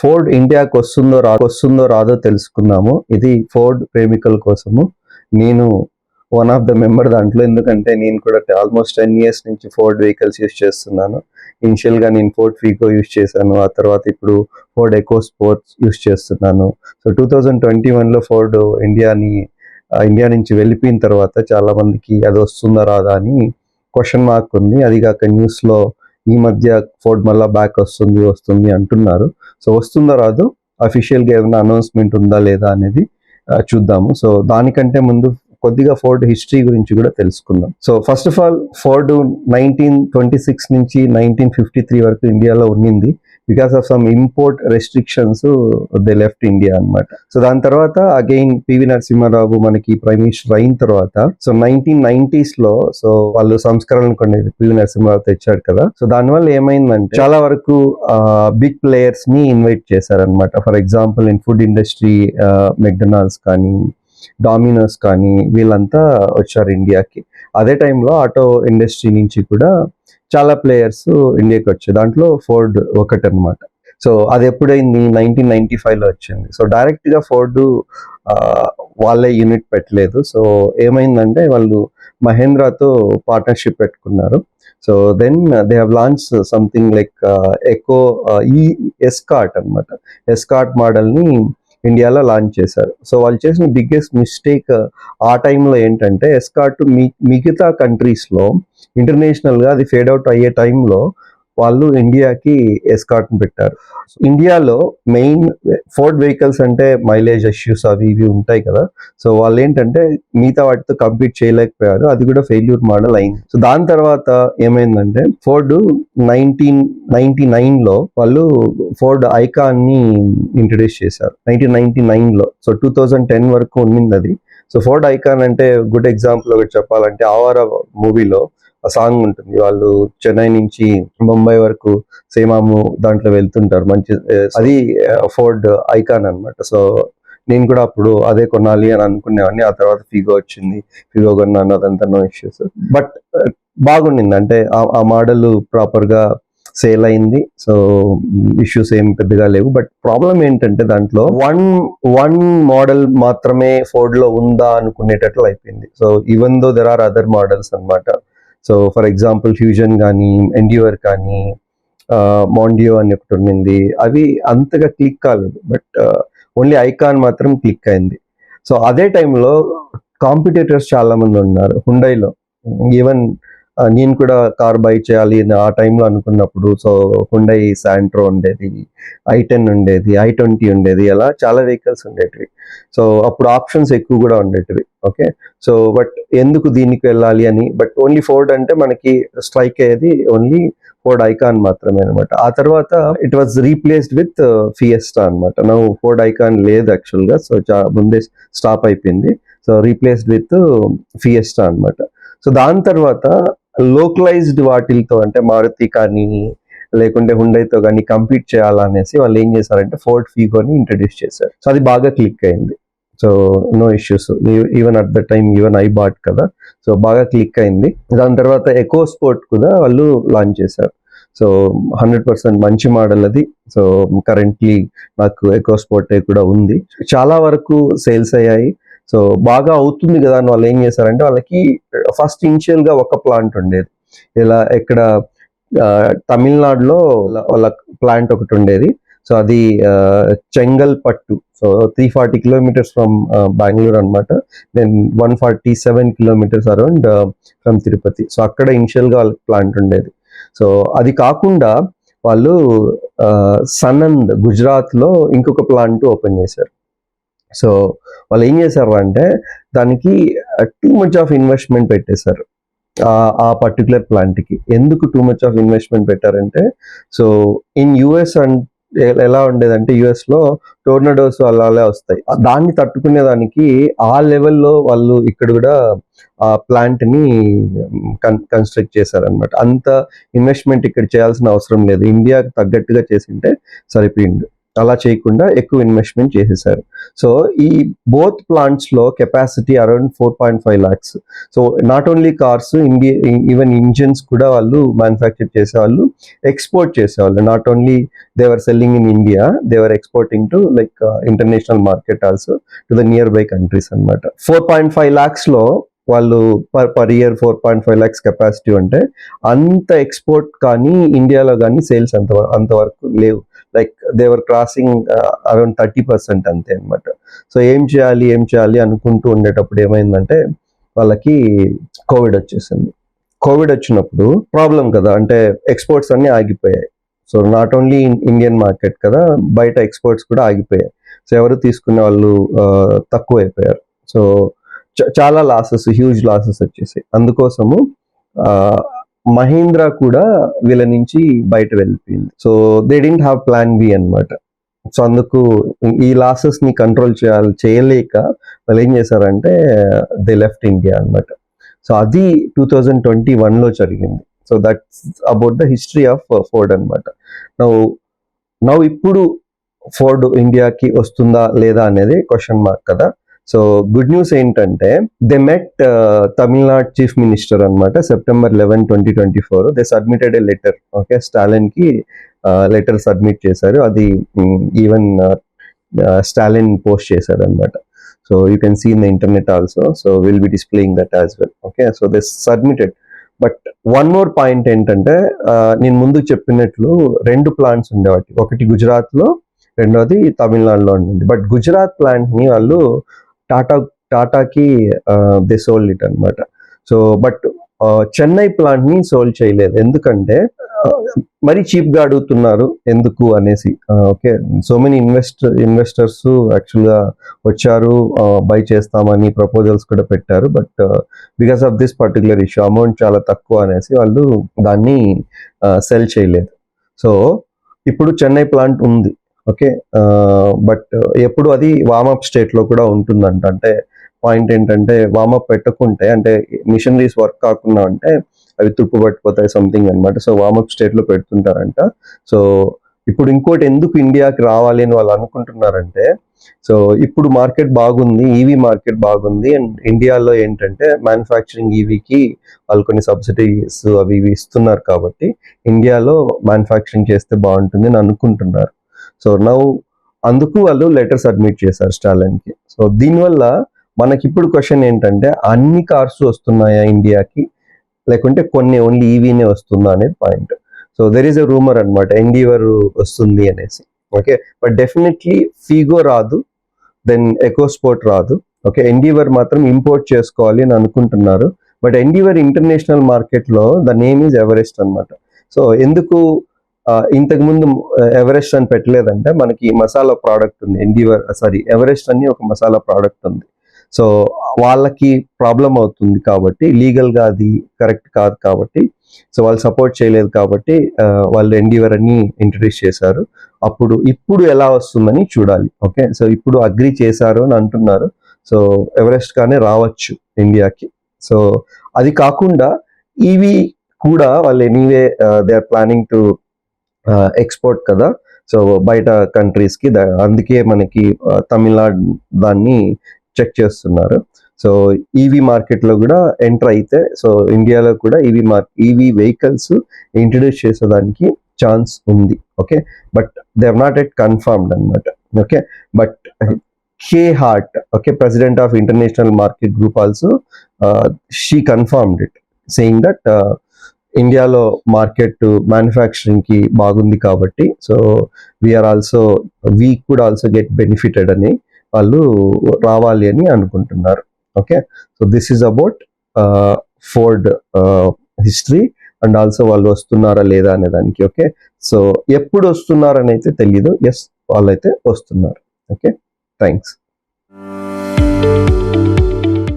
Ford ఇండియాకి వస్తుందో రాదో తెలుసుకుందాము. ఇది ఫోర్డ్ ప్రేమికుల కోసము. నేను వన్ ఆఫ్ ద మెంబర్ దాంట్లో. ఎందుకంటే నేను కూడా ఆల్మోస్ట్ 10 years నుంచి ఫోర్డ్ వెహికల్స్ యూస్ చేస్తున్నాను. ఇనిషియల్గా నేను ఫోర్డ్ ఫీగో యూస్ చేశాను. ఆ తర్వాత ఇప్పుడు ఫోర్డ్ ఎకో స్పోర్ట్స్ యూస్ చేస్తున్నాను. సో 2021లో ఫోర్డ్ ఇండియా నుంచి వెళ్ళిపోయిన తర్వాత చాలా మందికి అది వస్తుందా రాదా అని క్వశ్చన్ మార్క్ ఉంది. అది కాక న్యూస్లో ఈ మధ్య ఫోర్డ్ మళ్ళీ బ్యాక్ వస్తుంది అంటున్నారు. సో వస్తుందో రాదు, అఫీషియల్గా ఏమైనా అనౌన్స్మెంట్ ఉందా లేదా అనేది చూద్దాము. సో దానికంటే ముందు కొద్దిగా ఫోర్డ్ హిస్టరీ గురించి కూడా తెలుసుకుందాం. So first of all Ford 1926 నుంచి 1953 వరకు ఇండియాలో ఉన్నింది. Because of some import restrictions they left India అనమాట. సో దాని తర్వాత అగైన్ పివి నరసింహారావు మనకి ప్రైమ్ మినిస్టర్ అయిన తర్వాత సో 1990s లో సో వాళ్ళు సంస్కరణలు కొన్ని పివి నరసింహారావు తెచ్చాడు కదా. సో దానివల్ల ఏమైందంటే చాలా వరకు బిగ్ ప్లేయర్స్ ని ఇన్వైట్ చేశారనమాట. For example in food industry McDonald's కానీ డామినోస్ కానీ వీళ్ళంతా వచ్చారు ఇండియాకి. అదే టైంలో ఆటో ఇండస్ట్రీ నుంచి కూడా చాలా ప్లేయర్స్ ఇండియాకి వచ్చాయి. దాంట్లో ఫోర్డ్ ఒకటి అనమాట. సో అది ఎప్పుడైంది 1995లో వచ్చింది. సో డైరెక్ట్గా ఫోర్డ్ వాళ్ళే యూనిట్ పెట్టలేదు. సో ఏమైందంటే వాళ్ళు మహేంద్రతో పార్ట్నర్షిప్ పెట్టుకున్నారు. So then they have launch something like Eco ఈ ఎస్కార్ట్ అనమాట. ఎస్కార్ట్ మోడల్ని ఇండియాలో లాంచ్ చేశారు. సో వాళ్ళు చేసిన బిగ్గెస్ట్ మిస్టేక్ ఆ టైంలో ఏంటంటే ఎస్కార్ట్ మిగతా కంట్రీస్లో ఇంటర్నేషనల్గా అది ఫేడ్ అవుట్ అయ్యే టైంలో వాళ్ళు ఇండియాకి ఎస్కార్ట్ని పెట్టారు. ఇండియాలో మెయిన్ ఫోర్డ్ వెహికల్స్ అంటే మైలేజ్ ఇష్యూస్ అవి ఇవి ఉంటాయి కదా. సో వాళ్ళు ఏంటంటే మిగతా వాటితో కంపీట్ చేయలేకపోయారు. అది కూడా ఫెయిల్యూర్ మోడల్ అయింది. సో దాని తర్వాత ఏమైందంటే ఫోర్డ్ 1999లో వాళ్ళు ఫోర్డ్ ఐకాన్ ని ఇంట్రడ్యూస్ చేశారు 1999లో. సో 2010 వరకు ఉన్నింది అది. సో ఫోర్డ్ ఐకాన్ అంటే గుడ్ ఎగ్జాంపుల్ ఒకటి చెప్పాలంటే ఆవారా మూవీలో ఆ సాంగ్ ఉంటుంది. వాళ్ళు చెన్నై నుంచి ముంబై వరకు సేమాము దాంట్లో వెళ్తుంటారు. మంచి అది ఫోర్డ్ ఐకాన్ అనమాట. సో నేను కూడా అప్పుడు అదే కొనాలి అని అనుకునేవాడిని. ఆ తర్వాత ఫిగో వచ్చింది, ఫిగో కొన్నాను, అదంతా నో ఇష్యూస్. బట్ బాగుండింది, అంటే ఆ మోడల్ ప్రాపర్గా సేల్ అయింది. సో ఇష్యూస్ ఏం పెద్దగా లేవు. బట్ ప్రాబ్లం ఏంటంటే దాంట్లో వన్ మోడల్ మాత్రమే ఫోర్డ్ లో ఉందా అనుకునేటట్లు అయిపోయింది. So even though there are other models అనమాట. సో ఫర్ ఎగ్జాంపుల్ ఫ్యూజన్ కానీ ఎండ్యూర్ కానీ మాండియో అని ఒకటి ఉండింది. అవి అంతగా క్లిక్ కాలేదు. బట్ ఓన్లీ ఐకాన్ మాత్రం క్లిక్ అయింది. సో అదే టైంలో కాంపిటేటర్స్ చాలా మంది ఉన్నారు హుండైలో. ఈవెన్ నేను కూడా కార్ బై చేయాలి ఆ టైంలో అనుకున్నప్పుడు సో హుండై శాంట్రో ఉండేది, i10 ఉండేది, i20 ఉండేది, అలా చాలా వెహికల్స్ ఉండేటివి. సో అప్పుడు ఆప్షన్స్ ఎక్కువ కూడా ఉండేటివి. ఓకే, సో బట్ ఎందుకు దీనికి వెళ్ళాలి అని. బట్ ఓన్లీ ఫోర్డ్ అంటే మనకి స్ట్రైక్ అయ్యేది ఓన్లీ ఫోర్డ్ ఐకాన్ మాత్రమే అనమాట. ఆ తర్వాత it was replaced with fiesta అనమాట. నౌ ఫోర్డ్ ఐకాన్ లేదు యాక్చువల్గా. సో ముందే స్టాప్ అయిపోయింది. సో రీప్లేస్డ్ విత్ ఫియెస్టా అనమాట. సో దాని తర్వాత లోకలైజ్డ్ వాటిలతో అంటే మారుతి కానీ లేకుంటే హుండైతో కానీ కంపీట్ చేయాలనేసి వాళ్ళు ఏం చేశారంటే ఫోర్డ్ ఫీగోని ఇంట్రడ్యూస్ చేశారు. సో అది బాగా క్లిక్ అయింది. So no issues. Even at the time even I bought కదా. సో బాగా క్లిక్ అయింది. దాని తర్వాత ఎకో స్పోర్ట్ కూడా వాళ్ళు లాంచ్ చేశారు. సో 100% మంచి మోడల్ అది. సో కరెంట్లీ నాకు ఎకో స్పోర్ట్ కూడా ఉంది. చాలా వరకు సేల్స్ అయ్యాయి. సో బాగా అవుతుంది కదా అని వాళ్ళు ఏం చేశారంటే వాళ్ళకి ఫస్ట్ ఇనిషియల్గా ఒక ప్లాంట్ ఉండేది. ఇలా ఎక్కడ తమిళనాడులో వాళ్ళ ప్లాంట్ ఒకటి ఉండేది. సో అది Chengalpattu. So 340 kilometers from Bengaluru అనమాట. Then 147 kilometers around from Tirupati. So అక్కడ ఇనిషియల్గా వాళ్ళకి ప్లాంట్ ఉండేది. సో అది కాకుండా వాళ్ళు సనంద్ గుజరాత్లో ఇంకొక ప్లాంట్ ఓపెన్ చేశారు. సో వాళ్ళు ఏం చేశారు అంటే దానికి టూ మచ్ ఆఫ్ ఇన్వెస్ట్మెంట్ పెట్టేశారు ఆ పర్టికులర్ ప్లాంట్కి. ఎందుకు టూ మచ్ ఆఫ్ ఇన్వెస్ట్మెంట్ పెట్టారంటే సో ఇన్ యుఎస్ ఎలా ఉండేదంటే యుఎస్లో టోర్నడోస్ అలాగే వస్తాయి. దాన్ని తట్టుకునే దానికి ఆ లెవెల్లో వాళ్ళు ఇక్కడ కూడా ఆ ప్లాంట్ని కన్స్ట్రక్ట్ చేశారనమాట. అంత ఇన్వెస్ట్మెంట్ ఇక్కడ చేయాల్సిన అవసరం లేదు. ఇండియాకి తగ్గట్టుగా చేసింటే సరిపోయింది. అలా చేయకుండా ఎక్కువ ఇన్వెస్ట్మెంట్ చేసేసారు. సో ఈ బోత్ ప్లాంట్స్లో capacity around 4.5 lakhs. So not only cars, even engines కూడా వాళ్ళు మ్యానుఫ్యాక్చర్ చేసేవాళ్ళు, ఎక్స్పోర్ట్ చేసేవాళ్ళు. Not only they're selling in India, they're exporting to like international market also, to the nearby countries అనమాట. 4.5 lakhsలో వాళ్ళు per year 4.5 lakhs capacity ఉంటే అంత export కానీ ఇండియాలో కానీ సేల్స్ అంతవరకు లేవు. లైక్ దేవర్ క్రాసింగ్ అరౌండ్ 30% అంతే అనమాట. సో ఏం చేయాలి అనుకుంటూ ఉండేటప్పుడు ఏమైందంటే వాళ్ళకి కోవిడ్ వచ్చేసింది. కోవిడ్ వచ్చినప్పుడు ప్రాబ్లం కదా, అంటే ఎక్స్పోర్ట్స్ అన్నీ ఆగిపోయాయి. So not only Indian market కదా, బయట ఎక్స్పోర్ట్స్ కూడా ఆగిపోయాయి. సో ఎవరు తీసుకునే వాళ్ళు తక్కువైపోయారు. సో చాలా లాసెస్, హ్యూజ్ లాసెస్ వచ్చేసాయి. అందుకోసము మహీంద్రా కూడా వీళ్ళ నుంచి బయట వెళ్ళిపోయింది. So they didn't have plan B అనమాట. సో అందుకు ఈ లాసెస్ ని కంట్రోల్ చేయలేక వాళ్ళు ఏం చేశారంటే దే లెఫ్ట్ ఇండియా అనమాట. సో అది 2021లో జరిగింది. So that's about the history of Ford అనమాట. నౌ ఇప్పుడు ఫోర్డ్ ఇండియాకి వస్తుందా లేదా అనేది క్వశ్చన్ మార్క్ కదా. సో గుడ్ న్యూస్ ఏంటంటే they met Tamil Nadu chief minister అనమాట September 11, 2024. They submitted A letter. Okay, Stalin కి లెటర్ సబ్మిట్ చేశారు. అది ఈవెన్ స్టాలిన్ పోస్ట్ చేశారు అనమాట. So you can see in the internet also. So will be displaying that as well. Okay, so they submitted. But one more point ఏంటంటే నేను ముందు చెప్పినట్లు 2 plants ఉండేవాటి. ఒకటి గుజరాత్లో, రెండోది తమిళనాడులో ఉండింది. బట్ గుజరాత్ ప్లాంట్ని వాళ్ళు టాటాకి దే సోల్డ్ ఇట్ అనమాట. సో బట్ చెన్నై ప్లాంట్ని సోల్డ్ చేయలేదు. ఎందుకంటే మరీ చీప్గా అడుగుతున్నారు ఎందుకు అనేసి. ఓకే, సో మెనీ ఇన్వెస్టర్స్ యాక్చువల్గా వచ్చారు, బై చేస్తామని ప్రపోజల్స్ కూడా పెట్టారు. But because of this particular issue, amount చాలా తక్కువ అనేసి వాళ్ళు దాన్ని సెల్ చేయలేదు. సో ఇప్పుడు చెన్నై ప్లాంట్ ఉంది. ఓకే, బట్ ఎప్పుడు అది వామప్ స్టేట్లో కూడా ఉంటుందంట. అంటే పాయింట్ ఏంటంటే వామప్ పెట్టకుంటే, అంటే మిషనరీస్ వర్క్ కాకుండా అంటే అవి తుప్పు పట్టిపోతాయి సంథింగ్ అనమాట. సో వామప్ స్టేట్లో పెడుతుంటారంట. సో ఇప్పుడు ఇంకోటి ఎందుకు ఇండియాకి రావాలి అని వాళ్ళు అనుకుంటున్నారంటే, సో ఇప్పుడు మార్కెట్ బాగుంది, ఈవీ మార్కెట్ బాగుంది. అండ్ ఇండియాలో ఏంటంటే మ్యానుఫ్యాక్చరింగ్ ఈవీకి వాళ్ళు కొన్ని సబ్సిడీస్ అవి ఇవి ఇస్తున్నారు కాబట్టి ఇండియాలో మ్యానుఫ్యాక్చరింగ్ చేస్తే బాగుంటుంది అని అనుకుంటున్నారు. సో నౌ అందుకు వాళ్ళు లెటర్ సబ్మిట్ చేశారు స్టాలిన్కి. సో దీనివల్ల మనకి ఇప్పుడు క్వశ్చన్ ఏంటంటే అన్ని కార్స్ వస్తున్నాయా ఇండియాకి, లేకుంటే కొన్ని ఓన్లీ ఈవీనే వస్తుందా అనేది point. So there is a rumour అనమాట, ఎండీవర్ వస్తుంది అనేసి. ఓకే, బట్ డెఫినెట్లీ ఫీగో రాదు, దెన్ ఎకోస్పోర్ట్ రాదు. ఓకే, ఎండీవర్ మాత్రం ఇంపోర్ట్ చేసుకోవాలి అని అనుకుంటున్నారు. బట్ ఎండీవర్ ఇంటర్నేషనల్ మార్కెట్లో ద నేమ్ ఈజ్ ఎవరెస్ట్ అనమాట. సో ఎందుకు ఇంతకుముందు ఎవరెస్ట్ అని పెట్టలేదంటే మనకి మసాలా ప్రోడక్ట్ ఉంది, ఎవరెస్ట్ అని ఒక మసాలా ప్రోడక్ట్ ఉంది. సో వాళ్ళకి ప్రాబ్లం అవుతుంది కాబట్టి, లీగల్గా అది కరెక్ట్ కాదు కాబట్టి, సో వాళ్ళు సపోర్ట్ చేయలేదు కాబట్టి వాళ్ళు ఎండీవర్ అని ఇంట్రడ్యూస్ చేశారు. ఇప్పుడు ఎలా వస్తుందని చూడాలి. ఓకే, సో ఇప్పుడు అగ్రి చేశారు అని అంటున్నారు. సో ఎవరెస్ట్ కానీ రావచ్చు ఇండియాకి. సో అది కాకుండా ఈవీ కూడా వాళ్ళు anyway they are planning to export కదా, సో బయట కంట్రీస్కి. అందుకే మనకి తమిళనాడు దాన్ని చెక్ చేస్తున్నారు. సో ఈవీ మార్కెట్లో కూడా ఎంటర్ అయితే, సో ఇండియాలో కూడా ఈవీ వెహికల్స్ ఇంట్రడ్యూస్ చేసేదానికి ఛాన్స్ ఉంది. Okay, but they have not yet confirmed అనమాట. Okay, but K Hart, okay, president of International Market Group also, she confirmed it, saying that ఇండియాలో market manufacturing కి బాగుంది కాబట్టి, so we could also get benefited అని వాళ్ళు రావాలి అని అనుకుంటున్నారు. Okay, so this is about Ford history and also వాళ్ళు వస్తున్నారా లేదా అనే దానికి. ఓకే, సో ఎప్పుడు వస్తున్నారని అయితే తెలియదు. ఎస్, వాళ్ళైతే వస్తున్నారు. Okay, thanks.